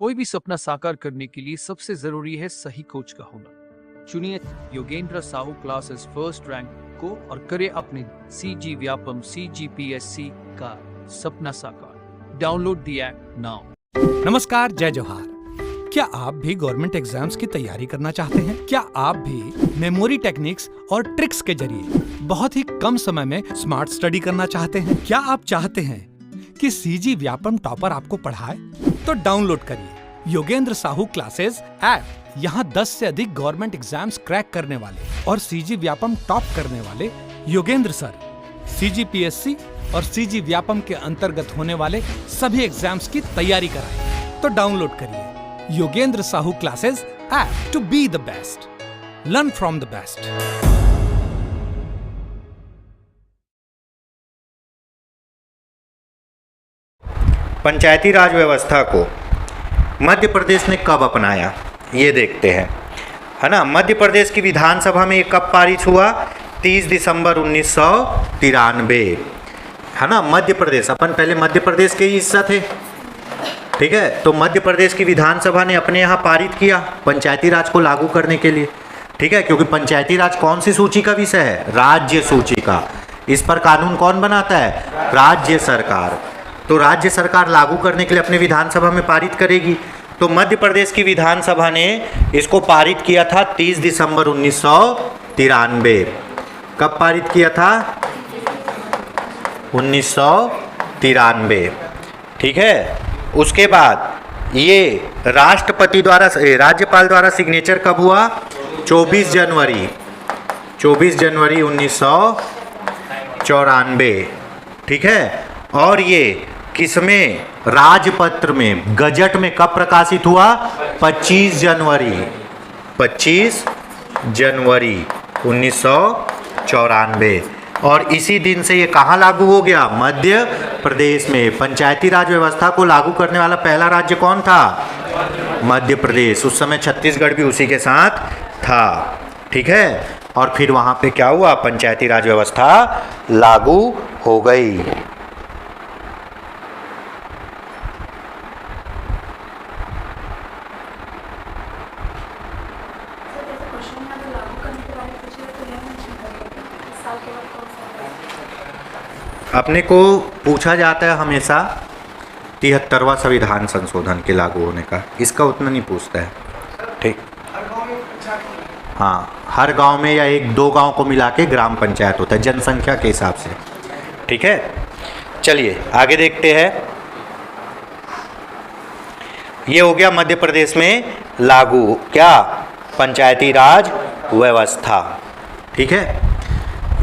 कोई भी सपना साकार करने के लिए सबसे जरूरी है सही कोच का होना। चुनिए Yogendra Sahu classes first rank को और करे अपने CG व्यापम CGPSC का सपना साकार। Download the app now. नमस्कार, जय जोहार। क्या आप भी गवर्नमेंट एग्जाम्स की तैयारी करना चाहते हैं? क्या आप भी मेमोरी टेक्निक्स और ट्रिक्स के जरिए बहुत ही कम समय में स्मार्ट स्टडी करना चाहते हैं? क्या आप चाहते हैं कि CG व्यापम टॉपर आपको पढ़ाए? तो डाउनलोड करिए योगेंद्र साहू क्लासेस ऐप। यहाँ 10 से अधिक गवर्नमेंट एग्जाम्स क्रैक करने वाले और CG व्यापम टॉप करने वाले योगेंद्र सर CGPSC और CG व्यापम के अंतर्गत होने वाले सभी एग्जाम्स की तैयारी कराएं। तो डाउनलोड करिए Yogendra Sahu classes app to be the best, learn from the best. Panchayati Raj व्यवस्था को मध्य प्रदेश ने कब अपनाया, ये देखते हैं, है ना। मध्य प्रदेश की विधानसभा में ये कब पारित हुआ? 30 दिसंबर 1993, है ना। मध्य प्रदेश, अपन पहले मध्य प्रदेश के ही हिस्सा थे, ठीक है। तो मध्य प्रदेश की विधानसभा ने अपने यहाँ पारित किया पंचायती राज को लागू करने के लिए, ठीक है। क्योंकि पंचायती राज कौन सी सूची का विषय है? राज्य सूची का। इस पर कानून कौन बनाता है? राज्य सरकार। तो राज्य सरकार लागू करने के लिए अपने विधानसभा में पारित करेगी। तो मध्य प्रदेश की विधानसभा ने इसको पारित किया था 30 दिसंबर 1993। कब पारित किया था? 1993, ठीक है। उसके बाद ये राष्ट्रपति द्वारा, राज्यपाल द्वारा सिग्नेचर कब हुआ? 24 जनवरी 1994, ठीक है। और ये किसमें? राजपत्र में, गजट में कब प्रकाशित हुआ? 25 जनवरी 1994। और इसी दिन से ये कहाँ लागू हो गया? मध्य प्रदेश में। पंचायती राज व्यवस्था को लागू करने वाला पहला राज्य कौन था? मध्य प्रदेश। उस समय छत्तीसगढ़ भी उसी के साथ था, ठीक है। और फिर वहाँ पे क्या हुआ? पंचायती राज व्यवस्था लागू हो गई। अपने को पूछा जाता है हमेशा 73वां संविधान संशोधन के लागू होने का, इसका उतना नहीं पूछता है, ठीक। हाँ, हर गांव में या 1-2 गांव को मिला के ग्राम पंचायत होता है जनसंख्या के हिसाब से, ठीक है। चलिए आगे देखते हैं। ये हो गया मध्य प्रदेश में लागू क्या? पंचायती राज व्यवस्था, ठीक है।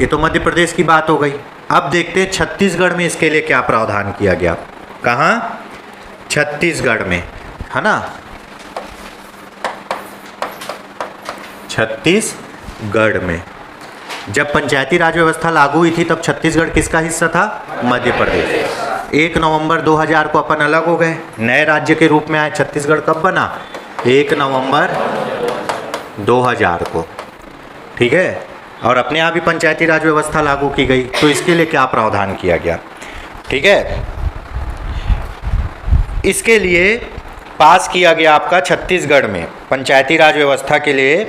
ये तो मध्य प्रदेश की बात हो गई। अब देखते हैं छत्तीसगढ़ में इसके लिए क्या प्रावधान किया गया। कहाँ? छत्तीसगढ़ में, है ना। छत्तीसगढ़ में जब पंचायती राज व्यवस्था लागू हुई थी तब छत्तीसगढ़ किसका हिस्सा था? मध्य प्रदेश। 1 नवंबर 2000 को अपन अलग हो गए, नए राज्य के रूप में आए। छत्तीसगढ़ कब बना? 1 नवंबर 2000 को, ठीक है। और अपने यहाँ भी पंचायती राज व्यवस्था लागू की गई। तो इसके लिए क्या प्रावधान किया गया, ठीक है। इसके लिए पास किया गया आपका छत्तीसगढ़ में पंचायती राज व्यवस्था के लिए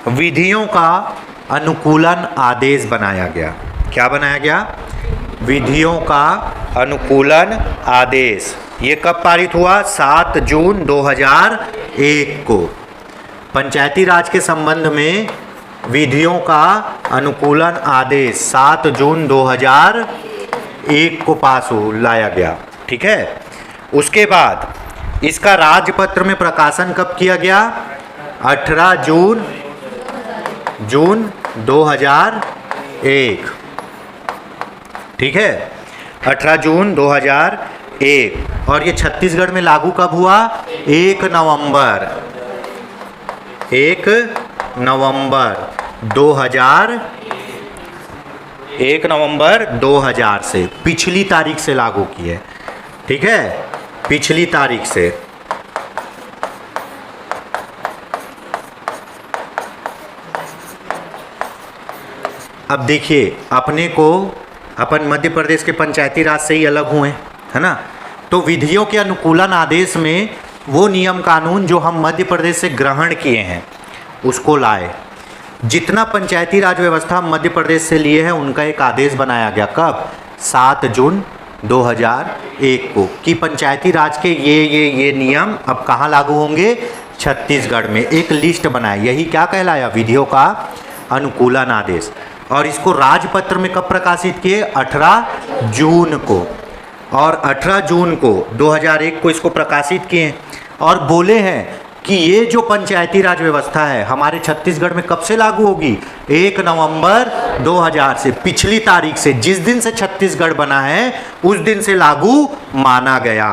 विधियों का अनुकूलन आदेश बनाया गया। क्या बनाया गया? विधियों का अनुकूलन आदेश। ये कब पारित हुआ? 7 जून 2001 को। पंचायती राज के संबंध में विधियों का अनुकूलन आदेश 7 जून 2001 को पास हो लाया गया, ठीक है। उसके बाद इसका राजपत्र में प्रकाशन कब किया गया? 18 जून 2001, ठीक है। 18 जून 2001। और ये छत्तीसगढ़ में लागू कब हुआ? 1 नवंबर 2000 से, पिछली तारीख से लागू की है, ठीक है, पिछली तारीख से। अब देखिए, अपन मध्य प्रदेश के पंचायती राज से ही अलग हुए, है ना। तो विधियों के अनुकूलन आदेश में वो नियम कानून जो हम मध्य प्रदेश से ग्रहण किए हैं उसको लाए। जितना पंचायती राज व्यवस्था हम मध्य प्रदेश से लिए हैं उनका एक आदेश बनाया गया। कब? 7 जून 2001 को, कि पंचायती राज के ये नियम अब कहाँ लागू होंगे? छत्तीसगढ़ में। एक लिस्ट बनाई, यही क्या कहलाया? विधियों का अनुकूलन आदेश। और इसको राजपत्र में कब प्रकाशित किए? 18 जून को। और 18 जून को 2001 को इसको प्रकाशित किए और बोले हैं कि ये जो पंचायती राज व्यवस्था है हमारे छत्तीसगढ़ में कब से लागू होगी? 1 नवंबर 2000 से, पिछली तारीख से, जिस दिन से छत्तीसगढ़ बना है उस दिन से लागू माना गया।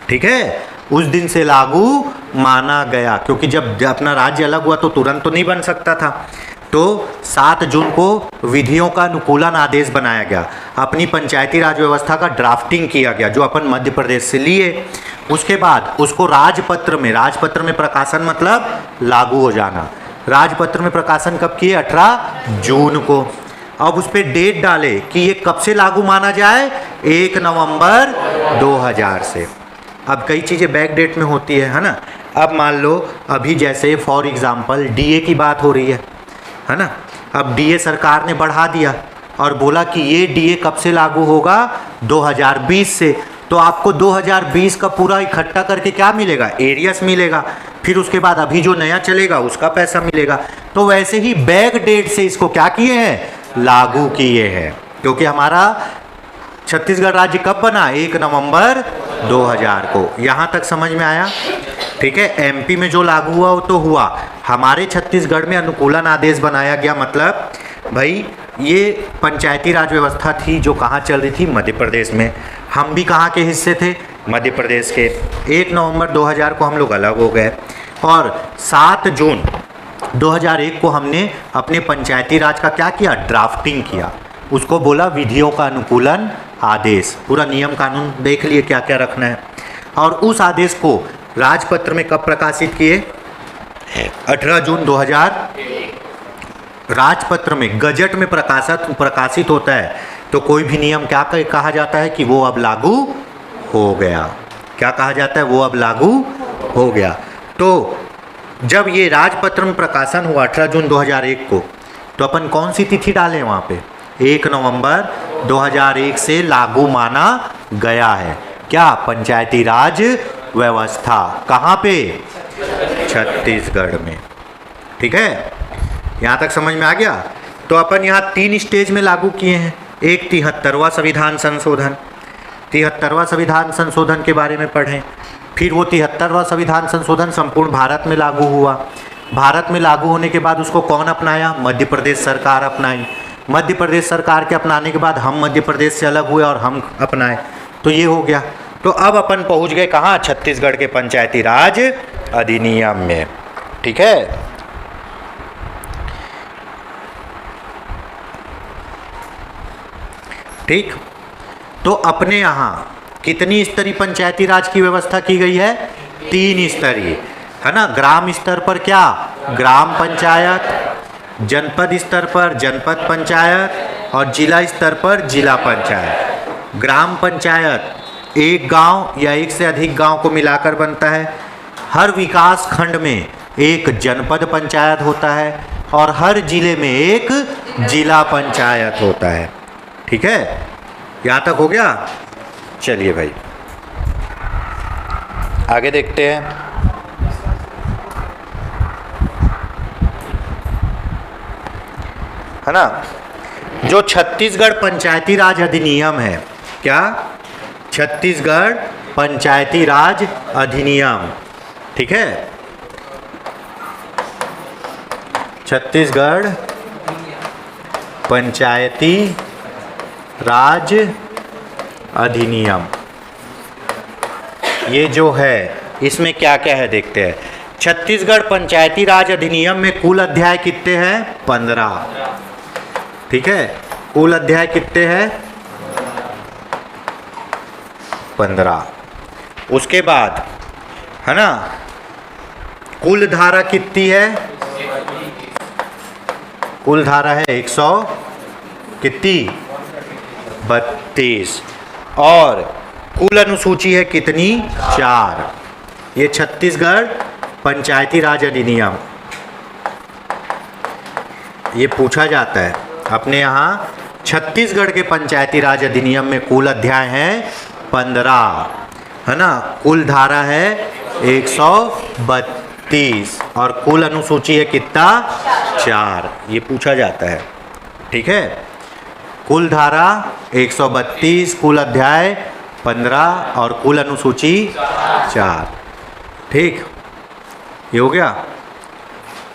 ठीक है, उस दिन से लागू माना गया, क्योंकि जब अपना राज्य अलग हुआ तो तुरंत तो नहीं बन सकता था। तो 7 जून को विधियों का अनुकूलन आदेश बनाया गया, अपनी पंचायती राज व्यवस्था का ड्राफ्टिंग किया गया जो अपन मध्य प्रदेश से लिए। उसके बाद उसको राजपत्र में प्रकाशन मतलब लागू हो जाना। राजपत्र में प्रकाशन कब किए? 18 जून को। अब उस पर डेट डाले कि ये कब से लागू माना जाए? 1 नवंबर 2000 से। अब कई चीज़ें बैक डेट में होती है ना। अब मान लो अभी जैसे फॉर एग्जांपल डीए की बात हो रही है ना। अब डीए सरकार ने बढ़ा दिया और बोला कि ये डीए कब से लागू होगा? 2020 से। तो आपको 2020 का पूरा इकट्ठा करके क्या मिलेगा? एरियस मिलेगा। फिर उसके बाद अभी जो नया चलेगा उसका पैसा मिलेगा। तो वैसे ही बैक डेट से इसको क्या किए हैं? लागू किए हैं, क्योंकि हमारा छत्तीसगढ़ राज्य कब बना? 1 नवंबर 2000 को। यहाँ तक समझ में आया? ठीक है। एमपी में जो लागू हुआ वो तो हुआ, हमारे छत्तीसगढ़ में अनुकूलन आदेश बनाया गया। मतलब भाई ये पंचायती राज व्यवस्था थी जो कहाँ चल रही थी? मध्य प्रदेश में। हम भी कहाँ के हिस्से थे? मध्य प्रदेश के। 1 नवंबर 2000 को हम लोग अलग हो गए और 7 जून 2001 को हमने अपने पंचायती राज का क्या किया? ड्राफ्टिंग किया। उसको बोला विधियों का अनुकूलन आदेश। पूरा नियम कानून देख लिए क्या क्या रखना है। और उस आदेश को राजपत्र में कब प्रकाशित किए? 18 जून 2000। राजपत्र में, गजट में प्रकाशित होता है तो कोई भी नियम क्या कहा जाता है? कि वो अब लागू हो गया। क्या कहा जाता है? वो अब लागू हो गया। तो जब ये राजपत्र में प्रकाशन हुआ 18 जून 2001 को, तो अपन कौन सी तिथि डालें वहाँ पे? 1 नवंबर 2001 से लागू माना गया है। क्या? पंचायती राज व्यवस्था। कहाँ पे? छत्तीसगढ़ में। ठीक है, यहाँ तक समझ में आ गया? तो अपन यहाँ 3 स्टेज में लागू किए हैं। एक 73वां संविधान संशोधन। 73वां संविधान संशोधन के बारे में पढ़ें। फिर वो 73वां संविधान संशोधन संपूर्ण भारत में लागू हुआ। भारत में लागू होने के बाद उसको कौन अपनाया? मध्य प्रदेश सरकार अपनाई। मध्य प्रदेश सरकार के अपनाने के बाद हम मध्य प्रदेश से अलग हुए और हम अपनाए। तो ये हो गया। तो अब अपन पहुंच गए कहाँ? छत्तीसगढ़ के पंचायती राज अधिनियम में। ठीक है। ठीक। तो अपने यहाँ कितनी स्तरीय पंचायती राज की व्यवस्था की गई है? 3 स्तरीय, है ना। ग्राम स्तर पर क्या? ग्राम पंचायत। जनपद स्तर पर जनपद पंचायत और जिला स्तर पर जिला पंचायत। ग्राम पंचायत एक गांव या एक से अधिक गांव को मिलाकर बनता है। हर विकास खंड में एक जनपद पंचायत होता है और हर जिले में एक जिला पंचायत होता है। ठीक है, यहाँ तक हो गया। चलिए भाई आगे देखते हैं। है ना, जो छत्तीसगढ़ पंचायती राज अधिनियम है, क्या? छत्तीसगढ़ पंचायती राज अधिनियम। ठीक है, छत्तीसगढ़ पंचायती राज अधिनियम, ये जो है इसमें क्या क्या है देखते हैं। छत्तीसगढ़ पंचायती राज अधिनियम में कुल अध्याय कितने हैं? 15। ठीक है, कुल अध्याय कितने हैं? 15। उसके बाद है ना, कुल धारा कितनी है? कुल धारा है 100 कितनी? 32। और कुल अनुसूची है कितनी? 4। ये छत्तीसगढ़ पंचायती राज अधिनियम, ये पूछा जाता है अपने यहाँ। छत्तीसगढ़ के पंचायती राज अधिनियम में कुल अध्याय हैं 15, है ना। कुल धारा है 132 और कुल अनुसूची है कितना? 4। ये पूछा जाता है, ठीक है। कुल धारा 132, कुल अध्याय 15 और कुल अनुसूची 4। ठीक, ये हो गया।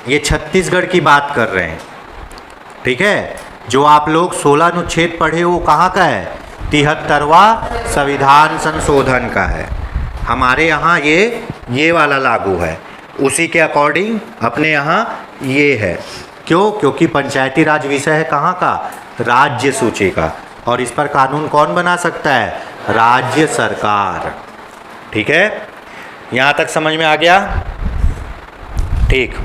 ये छत्तीसगढ़ की बात कर रहे हैं, ठीक है। जो आप लोग 16 अनुच्छेद पढ़े वो कहाँ का है? 73वां संविधान संशोधन का है। हमारे यहाँ ये वाला लागू है, उसी के अकॉर्डिंग अपने यहाँ ये है। क्यों? क्योंकि पंचायती राज विषय है कहाँ का? राज्य सूची का। और इस पर कानून कौन बना सकता है? राज्य सरकार। ठीक है, यहाँ तक समझ में आ गया? ठीक।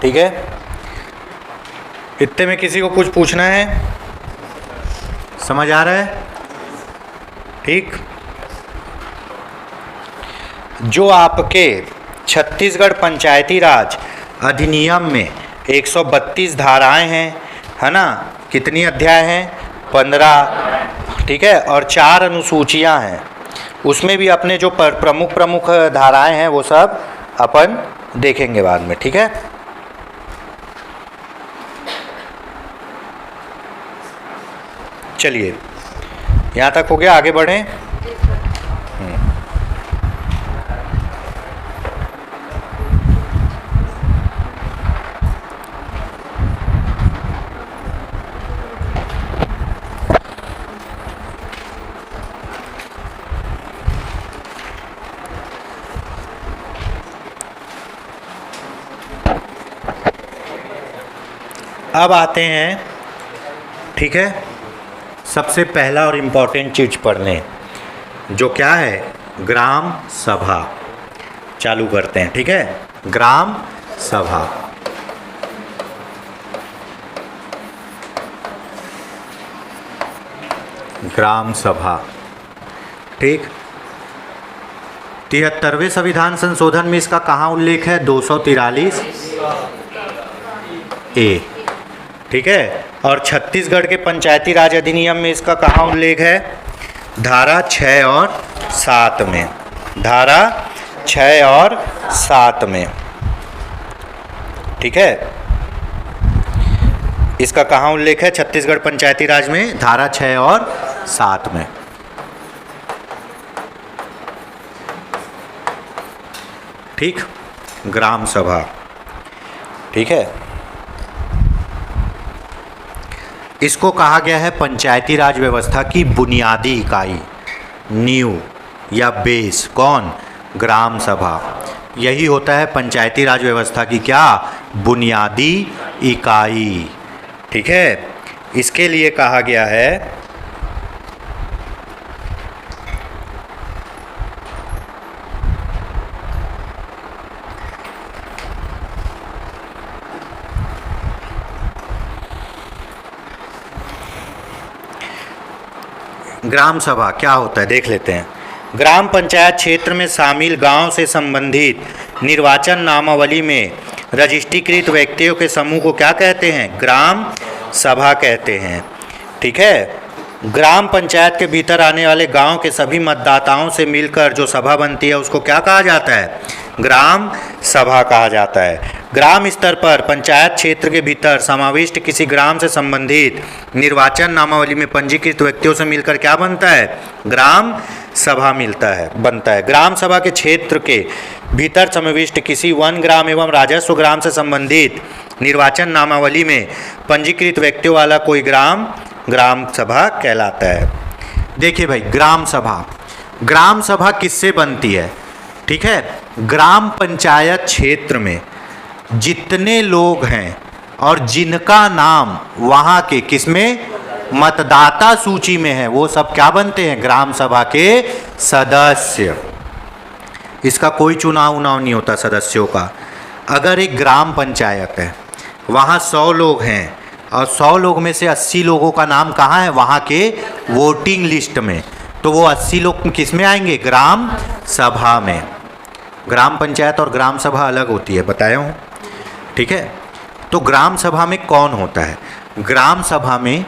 ठीक है, इतने में किसी को कुछ पूछना है? समझ आ रहा है? ठीक। जो आपके छत्तीसगढ़ पंचायती राज अधिनियम में 132 धाराएं हैं, है ना। कितनी अध्याय हैं? 15, ठीक है। और 4 अनुसूचियां हैं। उसमें भी अपने जो प्रमुख धाराएं हैं वो सब अपन देखेंगे बाद में, ठीक है। चलिए, यहाँ तक हो गया, आगे बढ़ें। अब आते हैं, ठीक है, सबसे पहला और इम्पॉर्टेंट चीज़ पढ़ने, जो क्या है? ग्राम सभा। चालू करते हैं, ठीक है। ग्राम सभा। ग्राम सभा, ठीक। 73वें संविधान संशोधन में इसका कहाँ उल्लेख है? 243 ए, ठीक है। और छत्तीसगढ़ के पंचायती राज अधिनियम में इसका कहाँ उल्लेख है? धारा 6 और 7 में। धारा 6 और 7 में, ठीक है। इसका कहाँ उल्लेख है छत्तीसगढ़ पंचायती राज में? धारा 6 और 7 में। ठीक, ग्राम सभा, ठीक है। इसको कहा गया है पंचायती राज व्यवस्था की बुनियादी इकाई, नींव या बेस। कौन? ग्राम सभा। यही होता है पंचायती राज व्यवस्था की क्या? बुनियादी इकाई, ठीक है। इसके लिए कहा गया है ग्राम सभा। क्या होता है देख लेते हैं। ग्राम पंचायत क्षेत्र में शामिल गांव से संबंधित निर्वाचन नामावली में रजिस्ट्रीकृत व्यक्तियों के समूह को क्या कहते हैं? ग्राम सभा कहते हैं, ठीक है। ग्राम पंचायत के भीतर आने वाले गांव के सभी मतदाताओं से मिलकर जो सभा बनती है उसको क्या कहा जाता है? ग्राम सभा कहा जाता है। ग्राम स्तर पर पंचायत क्षेत्र के भीतर समाविष्ट किसी ग्राम से संबंधित निर्वाचन नामावली में पंजीकृत व्यक्तियों से मिलकर क्या बनता है? ग्राम सभा बनता है। ग्राम सभा के क्षेत्र के भीतर समाविष्ट किसी वन ग्राम एवं राजस्व ग्राम से संबंधित निर्वाचन नामावली में पंजीकृत व्यक्तियों वाला कोई ग्राम ग्राम सभा कहलाता है, देखिए भाई, ग्राम सभा किससे बनती है? ठीक है, ग्राम पंचायत क्षेत्र में जितने लोग हैं और जिनका नाम वहाँ के किसमें मतदाता सूची में है, वो सब क्या बनते हैं? ग्राम सभा के सदस्य। इसका कोई चुनाव नहीं होता सदस्यों का। अगर एक ग्राम पंचायत है, वहाँ 100 लोग हैं और 100 लोग में से 80 लोगों का नाम कहाँ है? वहाँ के वोटिंग लिस्ट में। तो वो 80 लोग किस में आएंगे? ग्राम सभा में। ग्राम पंचायत और ग्राम सभा अलग होती है, बताया हूँ। ठीक है, तो ग्राम सभा में कौन होता है? ग्राम सभा में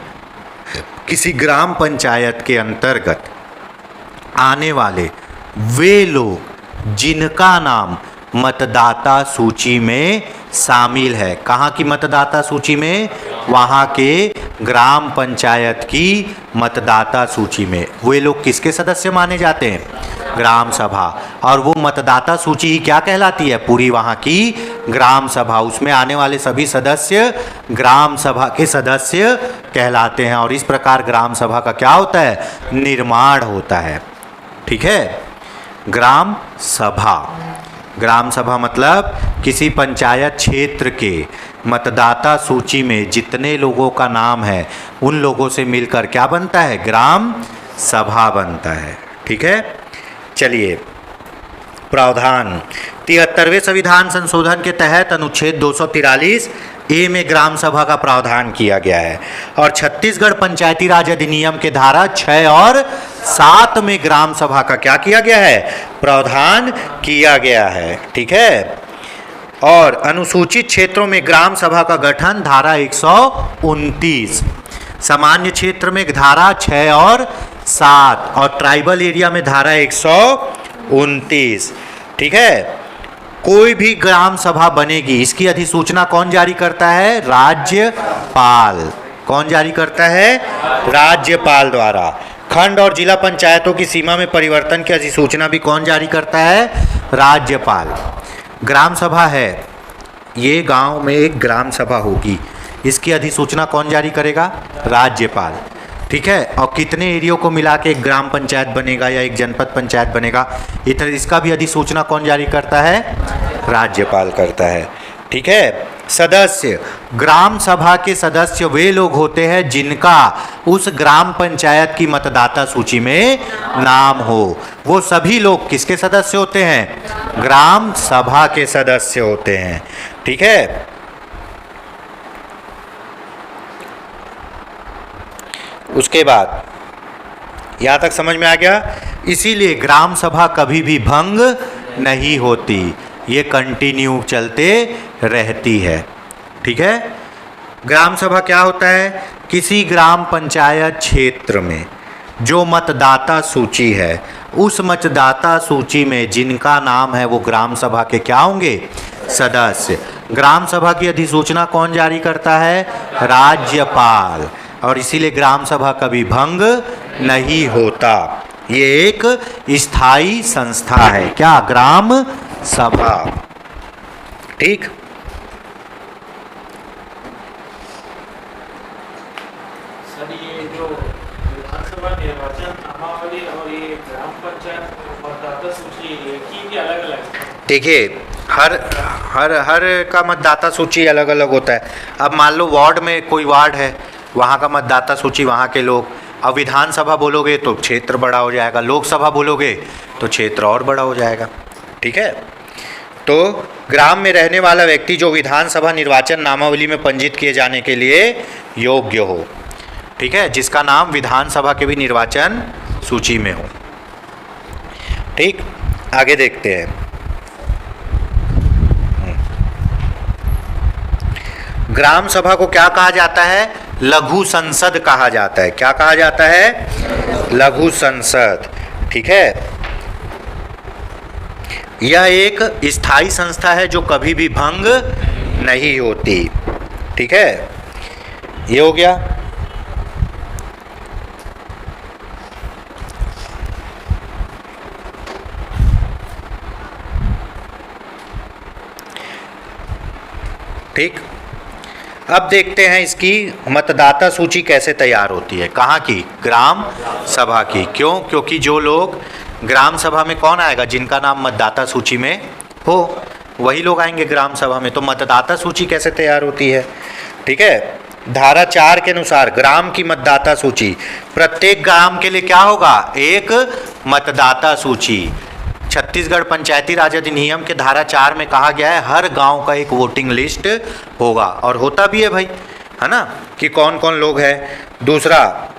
किसी ग्राम पंचायत के अंतर्गत आने वाले वे लोग जिनका नाम मतदाता सूची में शामिल है। कहाँ की मतदाता सूची में? वहाँ के ग्राम पंचायत की मतदाता सूची में। वे लोग किसके सदस्य माने जाते हैं? ग्राम सभा। और वो मतदाता सूची ही क्या कहलाती है? पूरी वहाँ की ग्राम सभा। उसमें आने वाले सभी सदस्य ग्राम सभा के सदस्य कहलाते हैं। और इस प्रकार ग्राम सभा का क्या होता है? निर्माण होता है। ठीक है, ग्राम सभा मतलब किसी पंचायत क्षेत्र के मतदाता सूची में जितने लोगों का नाम है उन लोगों से मिलकर क्या बनता है? ग्राम सभा बनता है। ठीक है, चलिए, प्रावधान 73वें संविधान संशोधन के तहत अनुच्छेद 243 ए में ग्राम सभा का प्रावधान किया गया है और छत्तीसगढ़ पंचायती राज अधिनियम के धारा 6 और 7 में ग्राम सभा का क्या किया गया है? प्रावधान किया गया है। ठीक है, और अनुसूचित क्षेत्रों में ग्राम सभा का गठन धारा 129, सामान्य क्षेत्र में धारा 6 और 7 और ट्राइबल एरिया में धारा 129। ठीक है, कोई भी ग्राम सभा बनेगी, इसकी अधिसूचना कौन जारी करता है? राज्यपाल। कौन जारी करता है? राज्यपाल द्वारा। खंड और जिला पंचायतों की सीमा में परिवर्तन की अधिसूचना भी कौन जारी करता है? राज्यपाल। ग्राम सभा है, ये गांव में एक ग्राम सभा होगी, इसकी अधिसूचना कौन जारी करेगा? राज्यपाल। ठीक है, और कितने एरियो को मिला के एक ग्राम पंचायत बनेगा या एक जनपद पंचायत बनेगा, इसका भी अधिसूचना कौन जारी करता है? राज्यपाल करता है। ठीक है, सदस्य, ग्राम सभा के सदस्य वे लोग होते हैं जिनका उस ग्राम पंचायत की मतदाता सूची में नाम हो। वो सभी लोग किसके सदस्य होते हैं? ग्राम सभा के सदस्य होते हैं। ठीक है, उसके बाद यहाँ तक समझ में आ गया। इसीलिए ग्राम सभा कभी भी भंग नहीं होती, ये कंटिन्यू चलते रहती है। ठीक है, ग्राम सभा क्या होता है? किसी ग्राम पंचायत क्षेत्र में जो मतदाता सूची है, उस मतदाता सूची में जिनका नाम है वो ग्राम सभा के क्या होंगे? सदस्य। ग्राम सभा की अधिसूचना कौन जारी करता है? राज्यपाल। और इसीलिए ग्राम सभा कभी भंग नहीं होता, ये एक स्थायी संस्था है। क्या? ग्राम सभा। ठीक, सर ये जो विधानसभा निर्वाचन नामावली और ये ग्राम पंचायत मतदाता सूची की अलग अलग? देखिए, हर का मतदाता सूची अलग अलग होता है। अब मान लो वार्ड में कोई वार्ड है, वहाँ का मतदाता सूची वहाँ के लोग। अब विधानसभा बोलोगे तो क्षेत्र बड़ा हो जाएगा, लोकसभा बोलोगे तो क्षेत्र और बड़ा हो जाएगा। ठीक है, तो ग्राम में रहने वाला व्यक्ति जो विधानसभा निर्वाचन नामावली में पंजीकृत किए जाने के लिए योग्य हो। ठीक है, जिसका नाम विधानसभा के भी निर्वाचन सूची में हो। ठीक, आगे देखते हैं। ग्राम सभा को क्या कहा जाता है? लघु संसद कहा जाता है। क्या कहा जाता है? लघु संसद। ठीक है, यह एक स्थायी संस्था है जो कभी भी भंग नहीं होती। ठीक है, ये हो गया। ठीक, अब देखते हैं इसकी मतदाता सूची कैसे तैयार होती है। कहाँ की? ग्राम सभा की। क्यों? क्योंकि जो लोग ग्राम सभा में कौन आएगा? जिनका नाम मतदाता सूची में हो वही लोग आएंगे ग्राम सभा में। तो मतदाता सूची कैसे तैयार होती है? ठीक है, धारा 4 के अनुसार ग्राम की मतदाता सूची, प्रत्येक ग्राम के लिए क्या होगा? एक मतदाता सूची। छत्तीसगढ़ पंचायती राज अधिनियम के धारा 4 में कहा गया है हर गांव का एक वोटिंग लिस्ट होगा, और होता भी है भाई, है ना, कि कौन कौन लोग हैं। दूसरा,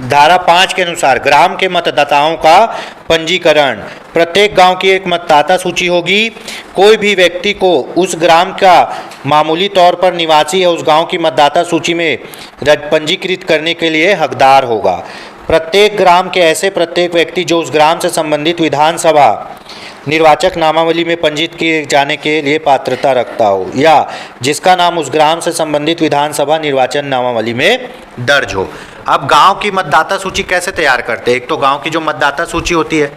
धारा 5 के अनुसार ग्राम के मतदाताओं का पंजीकरण, प्रत्येक गांव की एक मतदाता सूची होगी। कोई भी व्यक्ति को उस ग्राम का मामूली तौर पर निवासी है उस गांव की मतदाता सूची में पंजीकृत करने के लिए हकदार होगा। प्रत्येक ग्राम के ऐसे प्रत्येक व्यक्ति जो उस ग्राम से संबंधित विधानसभा निर्वाचक नामावली में पंजीकृत किए जाने के लिए पात्रता रखता हो, या जिसका नाम उस ग्राम से संबंधित विधानसभा निर्वाचन नामावली में दर्ज हो। अब गांव की मतदाता सूची कैसे तैयार करते हैं? एक तो गांव की जो मतदाता सूची होती है,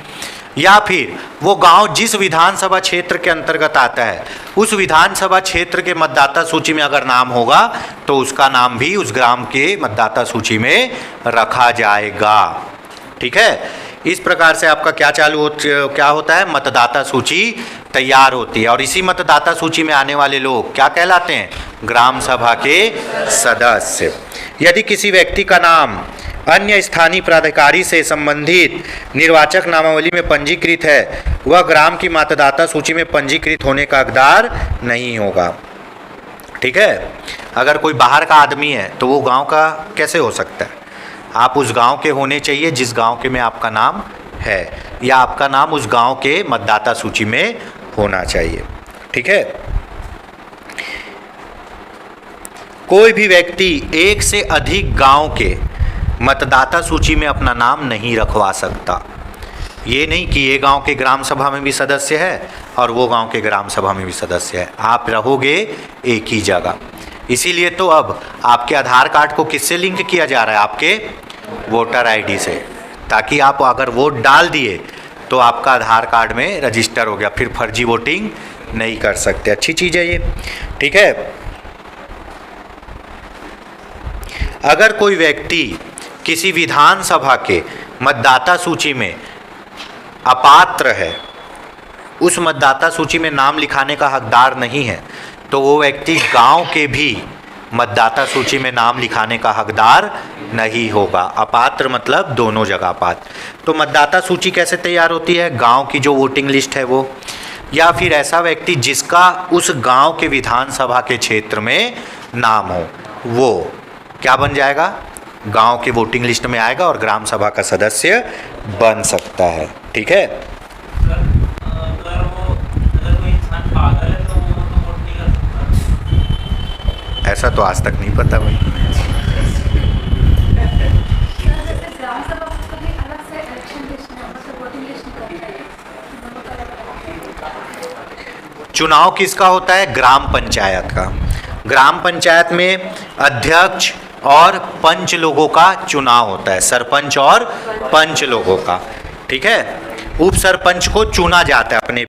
या फिर वो गांव जिस विधानसभा क्षेत्र के अंतर्गत आता है उस विधानसभा क्षेत्र के मतदाता सूची में अगर नाम होगा तो उसका नाम भी उस ग्राम के मतदाता सूची में रखा जाएगा। ठीक है, इस प्रकार से आपका क्या होता है? मतदाता सूची तैयार होती है। और इसी मतदाता सूची में आने वाले लोग क्या कहलाते हैं? ग्राम सभा के सदस्य। यदि किसी व्यक्ति का नाम अन्य स्थानीय प्राधिकारी से संबंधित निर्वाचक नामावली में पंजीकृत है, वह ग्राम की मतदाता सूची में पंजीकृत होने का हकदार नहीं होगा। ठीक है, अगर कोई बाहर का आदमी है तो वो गांव का कैसे हो सकता है? आप उस गांव के होने चाहिए जिस गांव के में आपका नाम है, या आपका नाम उस गांव के मतदाता सूची में होना चाहिए। ठीक है, कोई भी व्यक्ति एक से अधिक गांव के मतदाता सूची में अपना नाम नहीं रखवा सकता। ये नहीं कि ये गांव के ग्राम सभा में भी सदस्य है और वो गांव के ग्राम सभा में भी सदस्य है, आप रहोगे एक ही जगह। इसीलिए तो अब आपके आधार कार्ड को किससे लिंक किया जा रहा है? आपके वोटर आईडी से, ताकि आप अगर वोट डाल दिए तो आपका आधार कार्ड में रजिस्टर हो गया, फिर फर्जी वोटिंग नहीं कर सकते। अच्छी चीज़ है ये। ठीक है, अगर कोई व्यक्ति किसी विधानसभा के मतदाता सूची में अपात्र है, उस मतदाता सूची में नाम लिखाने का हकदार नहीं है, तो वो व्यक्ति गांव के भी मतदाता सूची में नाम लिखाने का हकदार नहीं होगा। अपात्र मतलब दोनों जगह अपात्र। तो मतदाता सूची कैसे तैयार होती है? गांव की जो वोटिंग लिस्ट है वो, या फिर ऐसा व्यक्ति जिसका उस गांव के विधानसभा के क्षेत्र में नाम हो, वो क्या बन जाएगा? गांव के वोटिंग लिस्ट में आएगा और ग्राम सभा का सदस्य बन सकता है। ठीक है, अगर कोई इंसान पागल है तो वो तो वोट नहीं कर सकता। ऐसा तो आज तक नहीं पता भाई। ग्राम सभा को भी अलग से इलेक्शन लिस्ट में मतलब वोटिंग लिस्ट निकलती है। चुनाव किसका होता है? ग्राम पंचायत का। ग्राम पंचायत में अध्यक्ष और पंच लोगों का चुनाव होता है, सरपंच और पंच लोगों का। ठीक है, उप सरपंच को चुना जाता है अपने